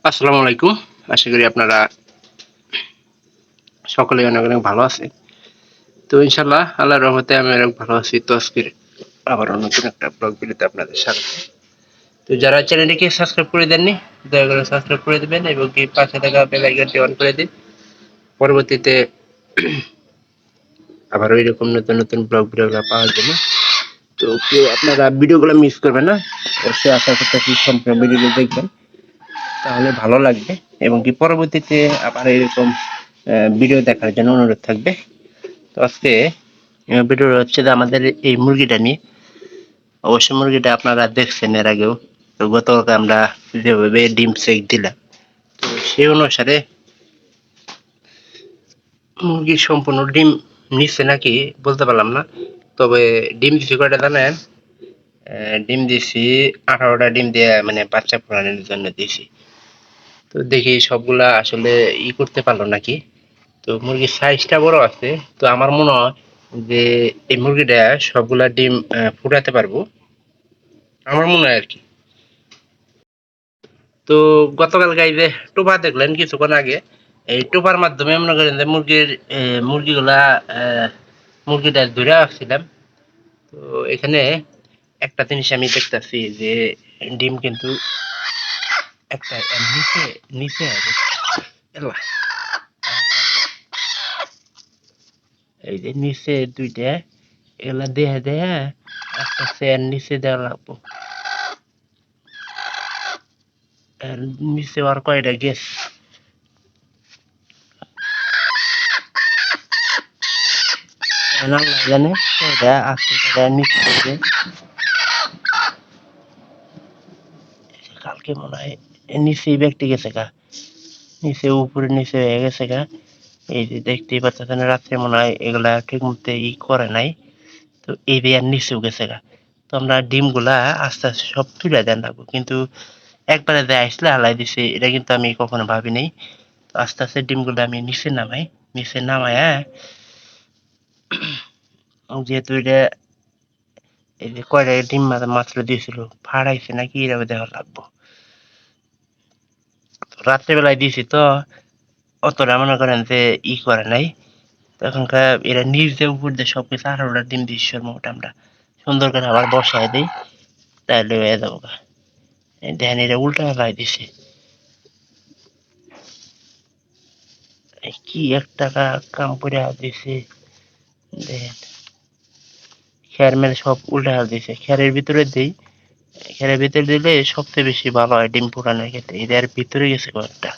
আসসালামু আলাইকুম। আশা করি আপনারা সকলেই অনেক, অনেক ভালো আছেন। তো ইনশাআল্লাহ আল্লাহর রহমতে আমি অনেক ভালো আছি। তো আজকে আবারও নতুন একটা ব্লগ ভিডিওতে আপনাদের স্বাগত। তো যারা চ্যানেলটিকে সাবস্ক্রাইব করে দেননি, দয়া করে সাবস্ক্রাইব করে দিবেন এবং কি পাশে থাকা বেল আইকনটি অন করে দিন। পরবর্তীতে আবারও এরকম নতুন, নতুন ব্লগ ভিডিওগুলো পাওয়ার জন্য। তো কেউ আপনারা ভিডিওগুলো মিস করবেন না। অবশ্যই আশা করতেছি সম্পূর্ণ ভিডিওটি দেখবেন। তাহলে ভালো লাগবে এবং কি পরবর্তীতে আবার এরকম ভিডিও দেখার জন্য অনুরোধ থাকবে। তো আজকে ভিডিও হচ্ছে যে আমাদের এই মুরগিটা নিয়ে। অবশ্যই মুরগিটা আপনারা দেখছেন এর আগেও। তো গতকালকে আমরা যেভাবে ডিম সেক দিলাম, তো সেই অনুসারে মুরগি সম্পূর্ণ ডিম নিচ্ছে নাকি বলতে পারলাম না। তবে ডিম দিছি কয়টা জানেন? ডিম দিছি 18টা ডিম দিয়ে, মানে বাচ্চা ফোটানোর জন্য দিছি। তো দেখি সবগুলা আসলে করতে পারলো নাকি। তো মুরগির সাইজটা বড় আছে। তো আমার মনে হয় যে এই মুরগিটা সবগুলা ডিম ফুটাতে পারবো, আমার মনে হয় আর কি। তো গতকাল গাইবে টোপা দেখলেন কিছুক্ষণ আগে। এই টোপার মাধ্যমে মনে করেন যে মুরগিগুলা মুরগিটা ধরে রাখছিলাম। তো এখানে একটা জিনিস আমি দেখতেছি যে ডিম কিন্তু একটা নিচে নিচে এলা, এই যে নিচে দুইটা, এগুলা দেহে দেহে একটা চেয়ার নিচে দেওয়া লাগবো। আর নিচে আর কয়টা গেছ জানে কয়টা আছে, কয়টা নিচে আছে। কালকে মনে হয় নিচে ব্যক্তি গেছে গা, নিচে উপরে নিচে হয়ে গেছে গা। এই যে দেখতেই পাচ্ছেন রাত্রে মনে হয় এগুলা ঠিক মতো করে নাই। তো এই আর নিচেও গেছে গা। তো আমরা ডিম গুলা আস্তে আস্তে সব তুলে দেন লাগবো, কিন্তু একবারে দেয় আসলে হালাই দিছে, এটা কিন্তু আমি কখনো ভাবি নাই। তো আস্তে আস্তে ডিম গুলো আমি নিচে নামাই, নিচে নামায় যেহেতু এটা এই যে কয়টা ডিম মাত্র দিয়েছিল, ফাড়াইছে নাকি এটা দেখা লাগবো। রাত্রেবেলায় দিয়েছি তো অতটা মনে করেন যে করে নাই। তখনকার এরা নিচ দিয়ে উপর দিয়ে সবকিছু 18টা ডিম দিচ্ছি মোটামুটি আমরা সুন্দর করে আবার বসায় দিই, তাহলে হয়ে যাবো গা। দেখেন এটা উল্টা লাই দিছে, কি একটা কাম করে দিছে। দেখেন খের মেরে সব উল্টা দিছে, খেরের ভিতরে দিই, খেরের ভিতরে দিলে সবচেয়ে বেশি ভালো হয় ডিম ফুটানোর ক্ষেত্রে। এদের ভিতরে গেছে কয়েকটা।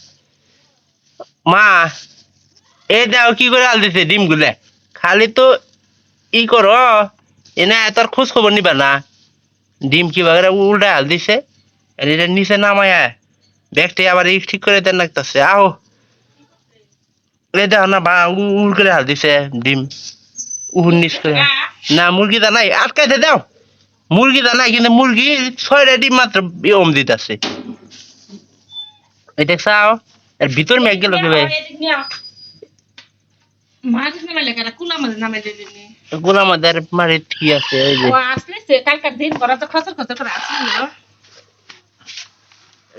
মা, এই দাও কি করে আল দিছে ডিম গুলা, খালি তো করো এনে তোর খোঁজ খবর নিবা না। ডিম কিভাবে উল্টা হাল দিছে, আর এটা নিচে নামায়া ব্যাগটি আবার ঠিক করে দেন লাগতেছে। আহো এই দেখো না, বা উল করে হাল দিছে ডিম উহুর নিচ করে। না মুরগি দা নাই, আটকাইতে দাও। মুরগি দা নাই, কিন্তু মুরগি 6টা ডিম মাত্র ওম দিতেছে। এই দেখছাও এর ভিতর মেঘ গেল কি ভাই, গোলা মাদের মারি কি আছে ওই যে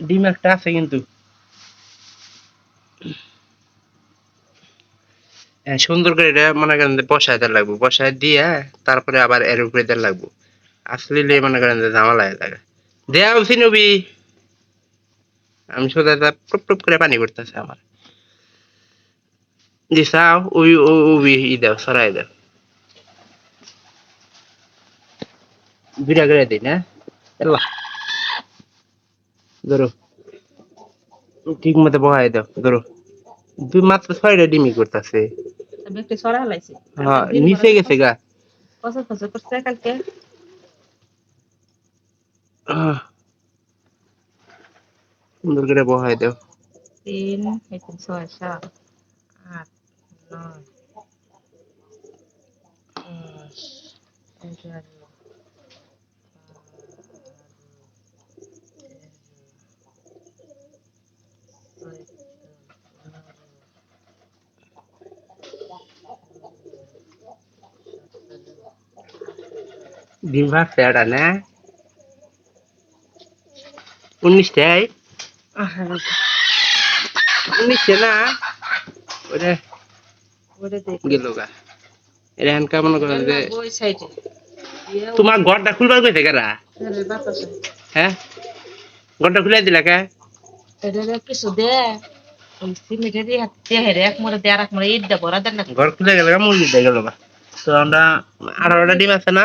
ডিম একটা আছে কিন্তু সুন্দর করে এটা মনে করেন যে বসায় দেওয়া লাগবো, বসায় দিয়ে তারপরে আবার এর উপরে দেওয়া লাগবো। আসলে মনে করেন যে ঝামেলা হয়ে থাকে। দেয়া উঠি নবী, আমি সোজা টুপ টুপ করে পানি পড়তেছে আমার। দিছাও ওই ওই দাও সরাই দাও, দুইটা করে দিই না। এলা ধরো ঠিক মতো বহাই দাও, ধরো দুই মাত্র 6টা ডিমি করতেছে। হ্যাঁ নিচে গেছে গা। সুন্দর করে বহাই দাও। 3 6 7 8 9 10 11 ডিম ভাগছে এটা না 19টাই। নিচ্ছে না ওটা ওটা দেখ গেল গা এখান কেমন করে যে ওই সাইডে তোমার ঘরটা খুলবার কইতে গেরা বাতাসে হ্যাঁ ঘরটা খুলে দিলা কে এটা কিছু দে ওই সিমেন্টের দিয়ে এক মরে দেয় আর এক মরে ইট দেবো রাজার না ঘর খুলে গেল মুরগি দিয়ে গেল গা তো আমরা 18টা ডিম আছে না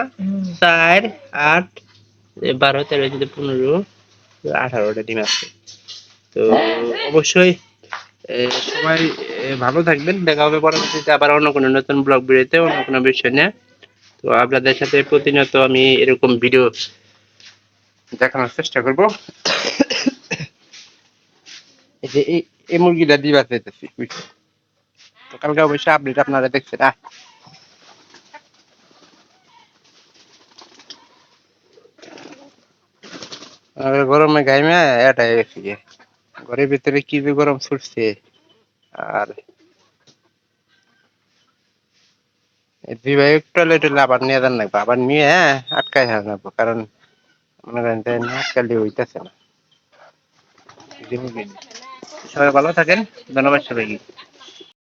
4 8 12 13 14 15 18টা ডিম আছে তো অবশ্যই সবাই ভালো থাকবেন দেখা হবে পরবর্তীতে আবার অন্য কোনো নতুন ব্লগ ভিডিওতে অন্য কোনো বিষয় নিয়ে তো আপনাদের সাথে প্রতিনিয়ত আমি এরকম ভিডিও দেখানোর চেষ্টা করব এই যে এই মুরগিটা দিবা চাইতেছি তো কালকে অবশ্যই আপডেট আপনারা দেখছেন আর গরমে গাইমে এটা গেছি ঘরের ভিতরে কি যে গরম ছুটছে আর দুই ভাই টয়লেট আবার নিয়ে যান লাগবে আবার নিয়ে আটকায় হারাবো কারণ মনে করেন যে আটকালে হইতেছে না সবাই ভালো থাকেন ধন্যবাদ সবাইকে